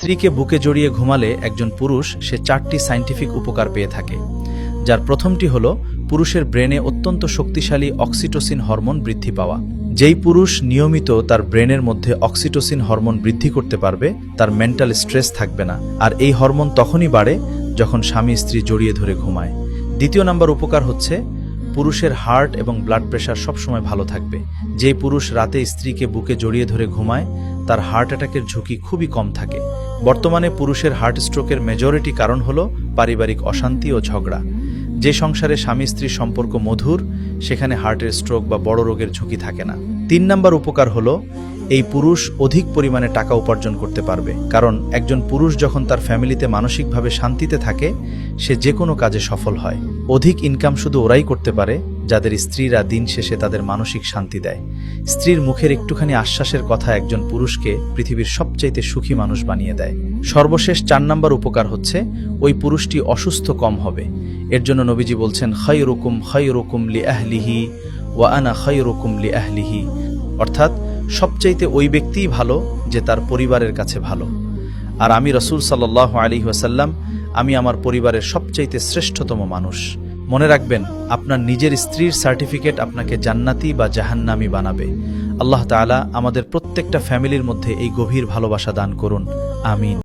স্ত্রীকে বুকে জড়িয়ে ঘুমালে একজন পুরুষ সে 4টি সায়েন্টিফিক উপকার পেয়ে থাকে, যার প্রথমটি হল পুরুষের ব্রেনে অত্যন্ত শক্তিশালী অক্সিটোসিন হরমোন বৃদ্ধি পাওয়া। যেই পুরুষ নিয়মিত তার ব্রেনের মধ্যে অক্সিটোসিন হরমোন বৃদ্ধি করতে পারবে, তার মেন্টাল স্ট্রেস থাকবে না, আর এই হরমোন তখনই বাড়ে যখন স্বামী স্ত্রী জড়িয়ে ধরে ঘুমায়। দ্বিতীয় নাম্বার উপকার হচ্ছে পুরুষের হার্ট এবং ব্লাড প্রেশার সবসময় ভালো থাকবে। যেই পুরুষ রাতে স্ত্রীকে বুকে জড়িয়ে ধরে ঘুমায়, তার হার্ট অ্যাটাকের ঝুঁকি খুবই কম থাকে। বর্তমানে পুরুষের হার্ট স্ট্রোকের মেজরিটি কারণ হল পারিবারিক অশান্তি ও ঝগড়া। যে সংসারে স্বামী স্ত্রীর সম্পর্ক মধুর, সেখানে হার্টের স্ট্রোক বা বড় রোগের ঝুঁকি থাকে না। 3 নাম্বার উপকার হলো এই পুরুষ অধিক পরিমাণে টাকা উপার্জন করতে পারবে, কারণ একজন পুরুষ যখন তার ফ্যামিলিতে মানসিকভাবে শান্তিতে থাকে, সে যে কোনো কাজে সফল হয়। অধিক ইনকাম শুধু ওরাই করতে পারে যাদের স্ত্রীরা দিন শেষে তাদের মানসিক শান্তি দেয়। স্ত্রীর মুখের একটুখানি আশ্বাসের কথা একজন পুরুষকে পৃথিবীর সবচাইতে সুখী মানুষ বানিয়ে দেয়। সর্বশেষ 4 নাম্বার উপকার হচ্ছে ওই পুরুষটি অসুস্থ কম হবে। এর জন্য নবীজি বলছেন, খায়রুকুম লি আহলিহি ওয়া আনা খায়রুকুম লি আহলিহি, অর্থাৎ সবচাইতে ওই ব্যক্তিই ভালো যে তার পরিবারের কাছে ভালো, আর আমি রাসূল সাল্লাল্লাহু আলাইহি ওয়াসাল্লাম, আমি আমার পরিবারের সবচাইতে শ্রেষ্ঠতম মানুষ। মনে রাখবেন, আপনার নিজের স্ত্রীর সার্টিফিকেট আপনাকে জান্নাতি বা জাহান্নামী বানাবে। আল্লাহ তাআলা আমাদের প্রত্যেকটা ফ্যামিলির মধ্যে এই গভীর ভালোবাসা দান করুন। আমিন।